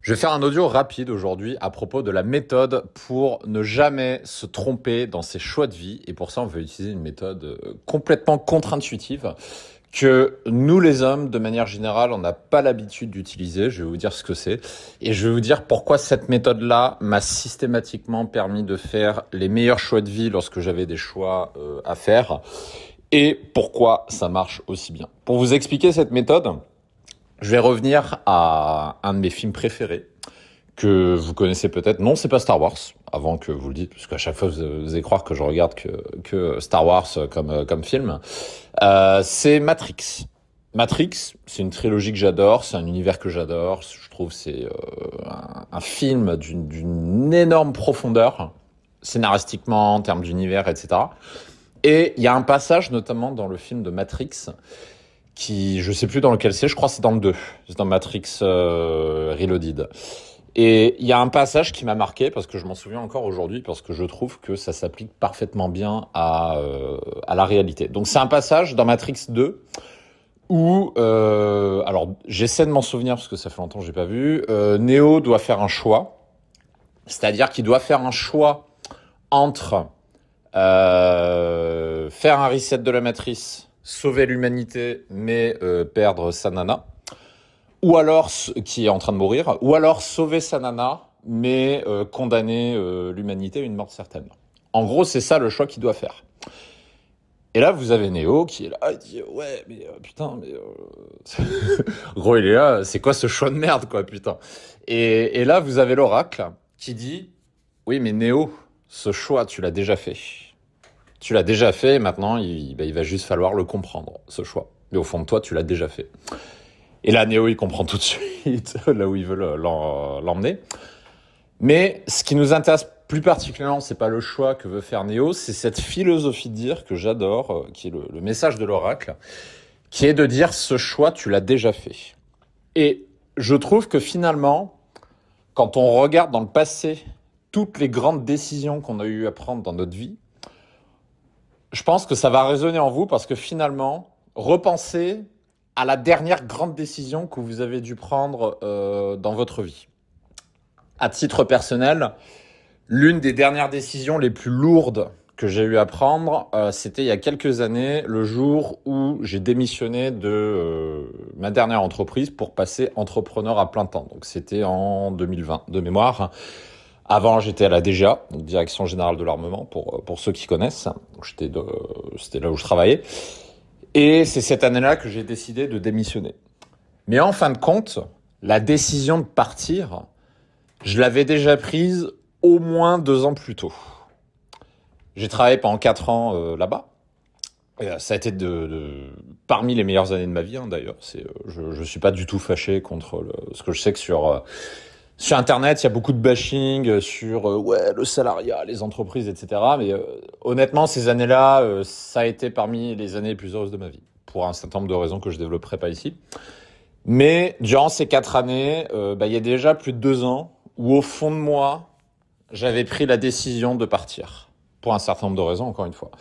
Je vais faire un audio rapide aujourd'hui à propos de la méthode pour ne jamais se tromper dans ses choix de vie. Et pour ça, on va utiliser une méthode complètement contre-intuitive que nous, les hommes, de manière générale, on n'a pas l'habitude d'utiliser. Je vais vous dire ce que c'est. Et je vais vous dire pourquoi cette méthode-là m'a systématiquement permis de faire les meilleurs choix de vie lorsque j'avais des choix à faire. Et pourquoi ça marche aussi bien. Pour vous expliquer cette méthode, je vais revenir à un de mes films préférés que vous connaissez peut-être. Non, c'est pas Star Wars, avant que vous le dites, parce qu'à chaque fois, vous allez croire que je regarde que Star Wars comme film. C'est Matrix. Matrix, c'est une trilogie que j'adore, c'est un univers que j'adore. Je trouve que c'est un film d'une énorme profondeur, scénaristiquement, en termes d'univers, etc. Et il y a un passage, notamment dans le film de Matrix, qui, je sais plus dans lequel c'est, je crois que c'est dans le 2, c'est dans Matrix Reloaded. Et il y a un passage qui m'a marqué, parce que je m'en souviens encore aujourd'hui, parce que je trouve que ça s'applique parfaitement bien à la réalité. Donc c'est un passage dans Matrix 2, où, alors j'essaie de m'en souvenir, parce que ça fait longtemps que j'ai pas vu, Neo doit faire un choix, c'est-à-dire qu'il doit faire un choix entre faire un reset de la matrice, sauver l'humanité, mais perdre sa nana, ou alors, qui est en train de mourir, ou alors sauver sa nana, mais condamner l'humanité à une mort certaine. En gros, c'est ça le choix qu'il doit faire. Et là, vous avez Neo qui est là, il dit ouais, mais putain, mais en gros, il est là, c'est quoi ce choix de merde, quoi, putain. Et là, vous avez l'oracle qui dit oui, mais Neo, ce choix, tu l'as déjà fait. Tu l'as déjà fait, maintenant, il va juste falloir le comprendre, ce choix. Mais au fond de toi, tu l'as déjà fait. Et là, Neo, il comprend tout de suite là où ils veulent l'emmener. Mais ce qui nous intéresse plus particulièrement, c'est pas le choix que veut faire Neo, c'est cette philosophie de dire que j'adore, qui est le message de l'oracle, qui est de dire ce choix, tu l'as déjà fait. Et je trouve que finalement, quand on regarde dans le passé toutes les grandes décisions qu'on a eu à prendre dans notre vie, je pense que ça va résonner en vous parce que finalement, repensez à la dernière grande décision que vous avez dû prendre dans votre vie. À titre personnel, l'une des dernières décisions les plus lourdes que j'ai eu à prendre, c'était il y a quelques années, le jour où j'ai démissionné de ma dernière entreprise pour passer entrepreneur à plein temps. Donc c'était en 2020 de mémoire. Avant, j'étais à la DGA, donc Direction Générale de l'Armement, pour ceux qui connaissent. Donc, c'était là où je travaillais. Et c'est cette année-là que j'ai décidé de démissionner. Mais en fin de compte, la décision de partir, je l'avais déjà prise au moins 2 ans plus tôt. J'ai travaillé pendant 4 ans là-bas. Et, ça a été parmi les meilleures années de ma vie, hein, d'ailleurs. Je suis pas du tout fâché contre ce que je sais que sur Internet, il y a beaucoup de bashing sur ouais, le salariat, les entreprises, etc. Mais honnêtement, ces années-là, ça a été parmi les années les plus heureuses de ma vie, pour un certain nombre de raisons que je développerai pas ici. Mais durant ces 4 années, il y a déjà plus de 2 ans où au fond de moi, j'avais pris la décision de partir, pour un certain nombre de raisons, encore une fois.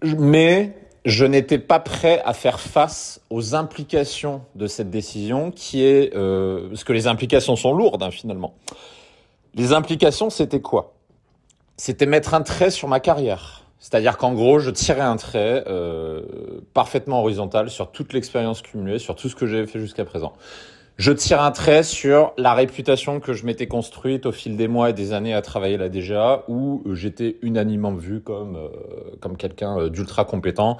Mais je n'étais pas prêt à faire face aux implications de cette décision qui est... parce que les implications sont lourdes, hein, finalement. Les implications, c'était quoi? C'était mettre un trait sur ma carrière. C'est-à-dire qu'en gros, je tirais un trait parfaitement horizontal sur toute l'expérience cumulée, sur tout ce que j'avais fait jusqu'à présent. Je tire un trait sur la réputation que je m'étais construite au fil des mois et des années à travailler là déjà, où j'étais unanimement vu comme quelqu'un d'ultra compétent.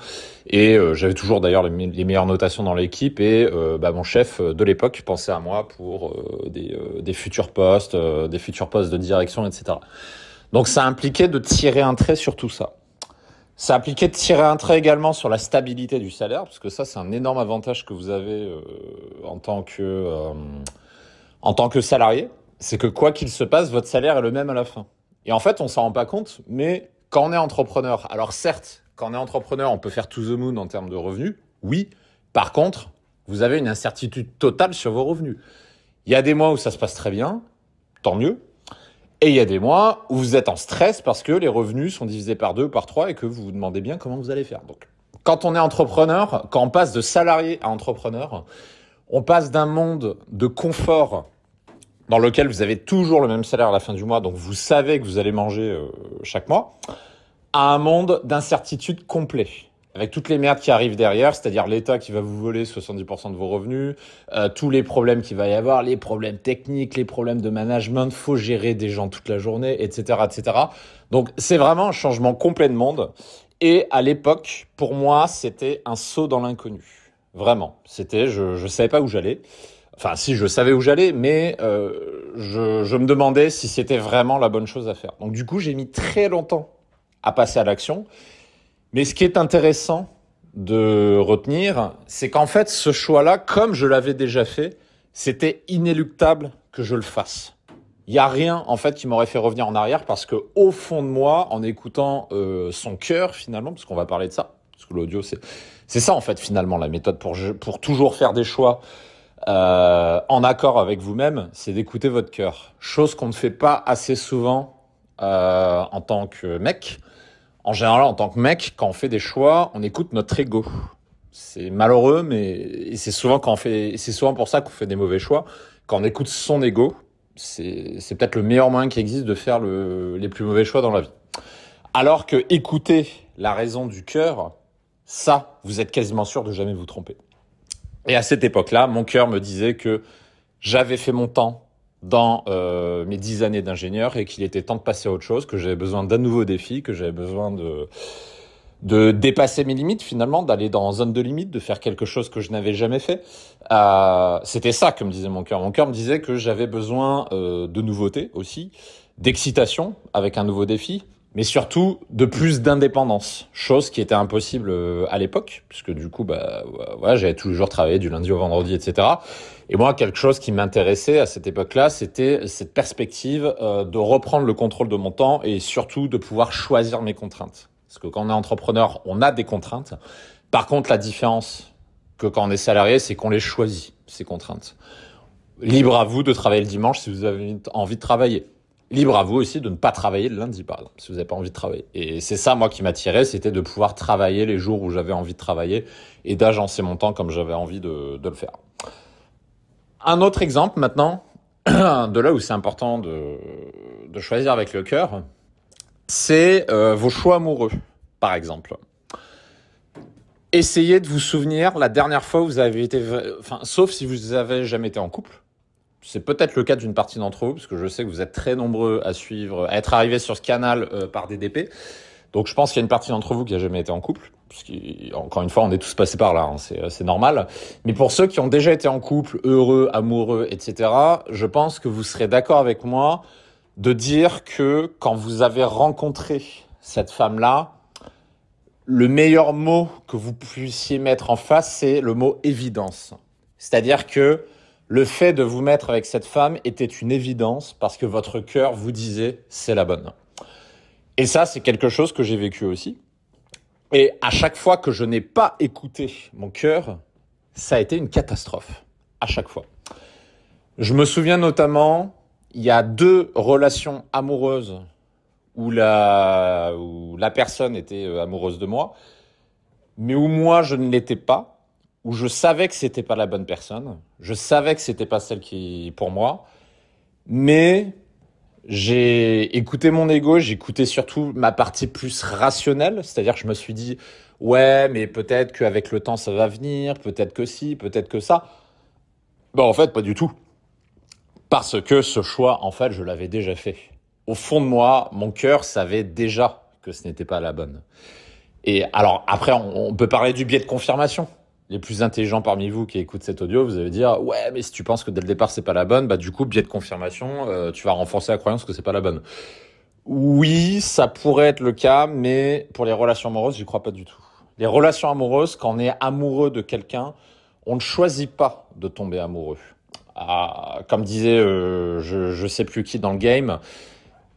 Et j'avais toujours d'ailleurs les meilleures notations dans l'équipe. Et mon chef de l'époque pensait à moi pour des futurs postes de direction, etc. Donc ça impliquait de tirer un trait sur tout ça. Ça impliquait de tirer un trait également sur la stabilité du salaire, parce que ça, c'est un énorme avantage que vous avez en tant que salarié. C'est que quoi qu'il se passe, votre salaire est le même à la fin. Et en fait, on s'en rend pas compte, mais quand on est entrepreneur, alors certes, quand on est entrepreneur, on peut faire to the moon en termes de revenus, oui. Par contre, vous avez une incertitude totale sur vos revenus. Il y a des mois où ça se passe très bien, tant mieux. Et il y a des mois où vous êtes en stress parce que les revenus sont divisés par 2, par 3 et que vous vous demandez bien comment vous allez faire. Donc, quand on est entrepreneur, quand on passe de salarié à entrepreneur, on passe d'un monde de confort dans lequel vous avez toujours le même salaire à la fin du mois, donc vous savez que vous allez manger chaque mois, à un monde d'incertitude complet. Avec toutes les merdes qui arrivent derrière, c'est-à-dire l'État qui va vous voler 70% de vos revenus, tous les problèmes qu'il va y avoir, les problèmes techniques, les problèmes de management, faut gérer des gens toute la journée, etc., etc. Donc c'est vraiment un changement complet de monde. Et à l'époque, pour moi, c'était un saut dans l'inconnu. Vraiment. C'était, je savais pas où j'allais. Enfin, si, je savais où j'allais, mais je me demandais si c'était vraiment la bonne chose à faire. Donc du coup, j'ai mis très longtemps à passer à l'action. Mais ce qui est intéressant de retenir, c'est qu'en fait, ce choix-là, comme je l'avais déjà fait, c'était inéluctable que je le fasse. Il n'y a rien, en fait, qui m'aurait fait revenir en arrière parce que, au fond de moi, en écoutant son cœur, finalement, parce qu'on va parler de ça, parce que l'audio, c'est ça, en fait, finalement, la méthode pour toujours faire des choix en accord avec vous-même, c'est d'écouter votre cœur. Chose qu'on ne fait pas assez souvent en tant que mec. En général, en tant que mec, quand on fait des choix, on écoute notre ego. C'est malheureux, mais c'est souvent pour ça qu'on fait des mauvais choix. Quand on écoute son ego, c'est peut-être le meilleur moyen qui existe de faire les plus mauvais choix dans la vie. Alors que écouter la raison du cœur, ça, vous êtes quasiment sûr de jamais vous tromper. Et à cette époque-là, mon cœur me disait que j'avais fait mon temps dans mes 10 années d'ingénieur et qu'il était temps de passer à autre chose, que j'avais besoin d'un nouveau défi, que j'avais besoin de dépasser mes limites finalement, d'aller dans zone de limite, de faire quelque chose que je n'avais jamais fait. C'était ça que me disait mon cœur. Mon cœur me disait que j'avais besoin de nouveautés aussi, d'excitation avec un nouveau défi, mais surtout de plus d'indépendance, chose qui était impossible à l'époque, puisque du coup, ouais, j'avais toujours travaillé du lundi au vendredi, etc. Et moi, quelque chose qui m'intéressait à cette époque-là, c'était cette perspective de reprendre le contrôle de mon temps et surtout de pouvoir choisir mes contraintes. Parce que quand on est entrepreneur, on a des contraintes. Par contre, la différence que quand on est salarié, c'est qu'on les choisit, ces contraintes. Libre à vous de travailler le dimanche si vous avez envie de travailler. Libre à vous aussi de ne pas travailler le lundi, par exemple, si vous n'avez pas envie de travailler. Et c'est ça, moi, qui m'attirait, c'était de pouvoir travailler les jours où j'avais envie de travailler et d'agencer mon temps comme j'avais envie de le faire. Un autre exemple, maintenant, de là où c'est important de choisir avec le cœur, c'est vos choix amoureux, par exemple. Essayez de vous souvenir la dernière fois où vous avez été... Enfin, sauf si vous avez jamais été en couple. C'est peut-être le cas d'une partie d'entre vous, parce que je sais que vous êtes très nombreux à être arrivés sur ce canal par DDP. Donc je pense qu'il y a une partie d'entre vous qui a jamais été en couple, puisqu'encore une fois, on est tous passés par là, hein, c'est normal. Mais pour ceux qui ont déjà été en couple, heureux, amoureux, etc., je pense que vous serez d'accord avec moi de dire que quand vous avez rencontré cette femme-là, le meilleur mot que vous puissiez mettre en face, c'est le mot évidence. C'est-à-dire que le fait de vous mettre avec cette femme était une évidence parce que votre cœur vous disait c'est la bonne. Et ça, c'est quelque chose que j'ai vécu aussi. Et à chaque fois que je n'ai pas écouté mon cœur, ça a été une catastrophe. À chaque fois. Je me souviens notamment, il y a 2 relations amoureuses où la personne était amoureuse de moi, mais où moi je ne l'étais pas, où je savais que c'était pas la bonne personne, je savais que c'était pas celle qui pour moi, mais j'ai écouté mon ego, j'ai écouté surtout ma partie plus rationnelle, c'est-à-dire que je me suis dit ouais, mais peut-être qu'avec le temps ça va venir, peut-être que si, peut-être que ça. Ben en fait pas du tout. Parce que ce choix, en fait, je l'avais déjà fait. Au fond de moi, mon cœur savait déjà que ce n'était pas la bonne. Et alors, après, on peut parler du biais de confirmation. Les plus intelligents parmi vous qui écoutent cet audio, vous allez dire « Ouais, mais si tu penses que dès le départ, c'est pas la bonne, bah du coup, biais de confirmation, tu vas renforcer la croyance que c'est pas la bonne. » Oui, ça pourrait être le cas, mais pour les relations amoureuses, j'y crois pas du tout. Les relations amoureuses, quand on est amoureux de quelqu'un, on ne choisit pas de tomber amoureux. Comme disait je sais plus qui dans le game,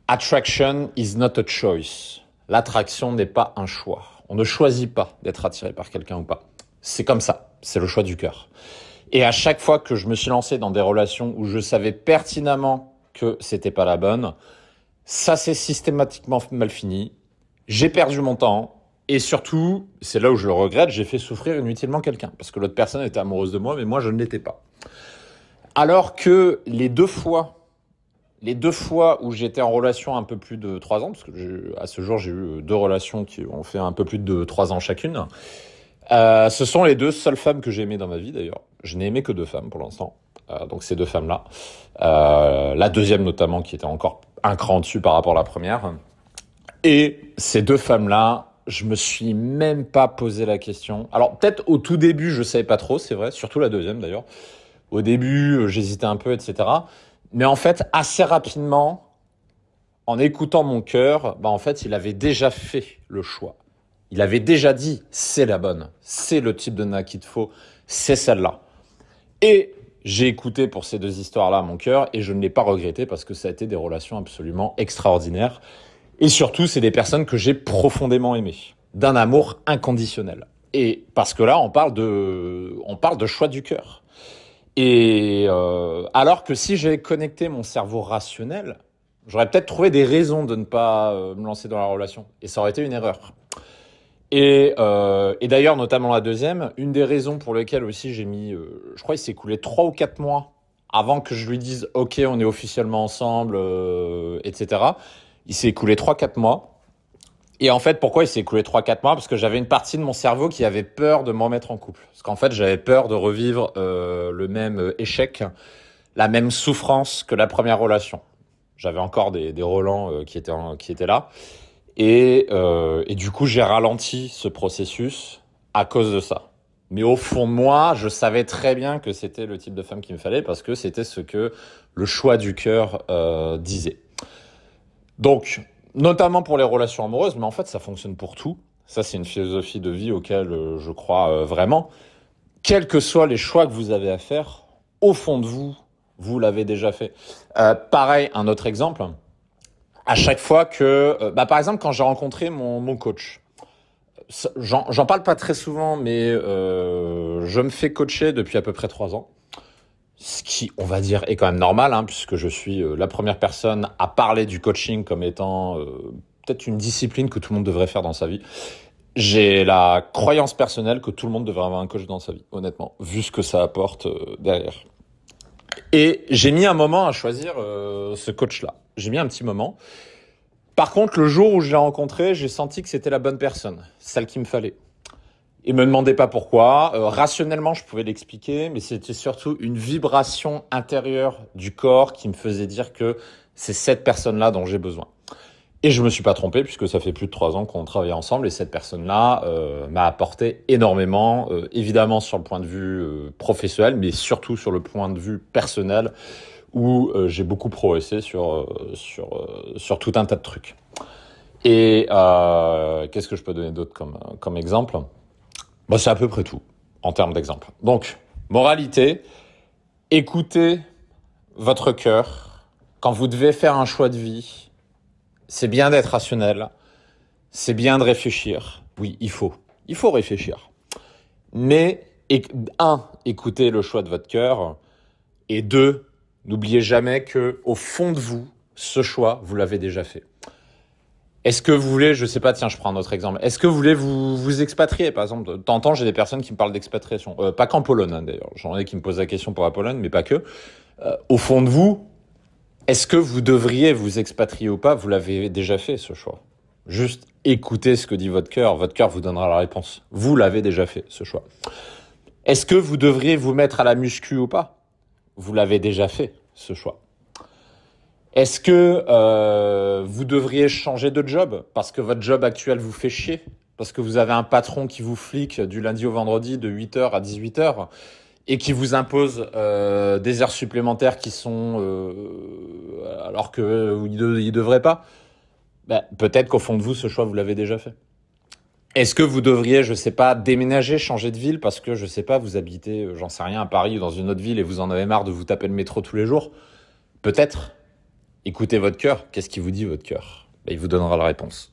attraction is not a choice. L'attraction n'est pas un choix. On ne choisit pas d'être attiré par quelqu'un ou pas. C'est comme ça, c'est le choix du cœur. Et à chaque fois que je me suis lancé dans des relations où je savais pertinemment que c'était pas la bonne, ça s'est systématiquement mal fini. J'ai perdu mon temps. Et surtout, c'est là où je le regrette, j'ai fait souffrir inutilement quelqu'un. Parce que l'autre personne était amoureuse de moi, mais moi je ne l'étais pas. Alors que les 2 fois les 2 fois où j'étais en relation un peu plus de 3 ans, parce que à ce jour, j'ai eu 2 relations qui ont fait un peu plus de 3 ans chacune. Ce sont les 2 seules femmes que j'ai aimées dans ma vie, d'ailleurs. Je n'ai aimé que 2 femmes pour l'instant. Donc ces 2 femmes-là. La deuxième notamment, qui était encore un cran dessus par rapport à la première. Et ces 2 femmes-là, je me suis même pas posé la question. Alors peut-être au tout début, je savais pas trop, c'est vrai, surtout la deuxième d'ailleurs. Au début, j'hésitais un peu, etc. Mais en fait, assez rapidement, en écoutant mon cœur, en fait, il avait déjà fait le choix. Il avait déjà dit, c'est la bonne, c'est le type de nana qu'il te faut, c'est celle-là. Et j'ai écouté pour ces 2 histoires-là mon cœur et je ne l'ai pas regretté parce que ça a été des relations absolument extraordinaires. Et surtout, c'est des personnes que j'ai profondément aimées, d'un amour inconditionnel. Et parce que là, on parle de choix du cœur. Et alors que si j'avais connecté mon cerveau rationnel, j'aurais peut-être trouvé des raisons de ne pas me lancer dans la relation. Et ça aurait été une erreur. Et d'ailleurs, notamment la deuxième, une des raisons pour lesquelles aussi j'ai mis, je crois qu'il s'est écoulé 3 ou 4 mois avant que je lui dise « Ok, on est officiellement ensemble, etc. » Il s'est écoulé 3-4 mois. Et en fait, pourquoi il s'est écoulé 3-4 mois? Parce que j'avais une partie de mon cerveau qui avait peur de m'en mettre en couple. Parce qu'en fait, j'avais peur de revivre le même échec, la même souffrance que la première relation. J'avais encore des relents qui étaient là. Et du coup, j'ai ralenti ce processus à cause de ça. Mais au fond de moi, je savais très bien que c'était le type de femme qu'il me fallait parce que c'était ce que le choix du cœur disait. Donc, notamment pour les relations amoureuses, mais en fait, ça fonctionne pour tout. Ça, c'est une philosophie de vie auquel je crois vraiment. Quels que soient les choix que vous avez à faire, au fond de vous, vous l'avez déjà fait. Pareil, un autre exemple. À chaque fois que, par exemple, quand j'ai rencontré mon coach, j'en parle pas très souvent, mais je me fais coacher depuis à peu près 3 ans. Ce qui, on va dire, est quand même normal, puisque je suis la première personne à parler du coaching comme étant peut-être une discipline que tout le monde devrait faire dans sa vie. J'ai la croyance personnelle que tout le monde devrait avoir un coach dans sa vie, honnêtement, vu ce que ça apporte derrière. Et j'ai mis un moment à choisir ce coach-là. J'ai mis un petit moment. Par contre, le jour où je l'ai rencontré, j'ai senti que c'était la bonne personne, celle qu'il me fallait. Il me demandait pas pourquoi. Rationnellement, je pouvais l'expliquer, mais c'était surtout une vibration intérieure du corps qui me faisait dire que c'est cette personne-là dont j'ai besoin. Et je me suis pas trompé puisque ça fait plus de 3 ans qu'on travaille ensemble et cette personne-là m'a apporté énormément, évidemment sur le point de vue professionnel, mais surtout sur le point de vue personnel où j'ai beaucoup progressé sur tout un tas de trucs. Et qu'est-ce que je peux donner d'autre comme exemple? C'est à peu près tout en termes d'exemple. Donc, moralité, écoutez votre cœur. Quand vous devez faire un choix de vie, c'est bien d'être rationnel, c'est bien de réfléchir. Oui, il faut réfléchir. Mais, 1, écoutez le choix de votre cœur. Et 2, n'oubliez jamais que au fond de vous, ce choix, vous l'avez déjà fait. Est-ce que vous voulez, je sais pas, tiens, je prends un autre exemple. Est-ce que vous voulez vous expatrier, par exemple? De temps en temps, j'ai des personnes qui me parlent d'expatriation. Pas qu'en Pologne, d'ailleurs. J'en ai qui me posent la question pour la Pologne, mais pas que. Au fond de vous, est-ce que vous devriez vous expatrier ou pas? Vous l'avez déjà fait, ce choix. Juste écoutez ce que dit votre cœur. Votre cœur vous donnera la réponse. Vous l'avez déjà fait, ce choix. Est-ce que vous devriez vous mettre à la muscu ou pas? Vous l'avez déjà fait, ce choix. Est-ce que vous devriez changer de job parce que votre job actuel vous fait chier? Parce que vous avez un patron qui vous flique du lundi au vendredi de 8h à 18h et qui vous impose des heures supplémentaires qui sont alors qu'il ne devrait pas? Peut-être qu'au fond de vous, ce choix, vous l'avez déjà fait. Est-ce que vous devriez, je sais pas, déménager, changer de ville parce que, je sais pas, vous habitez, j'en sais rien, à Paris ou dans une autre ville et vous en avez marre de vous taper le métro tous les jours? Peut-être. Écoutez votre cœur. Qu'est-ce qui vous dit votre cœur? Il vous donnera la réponse.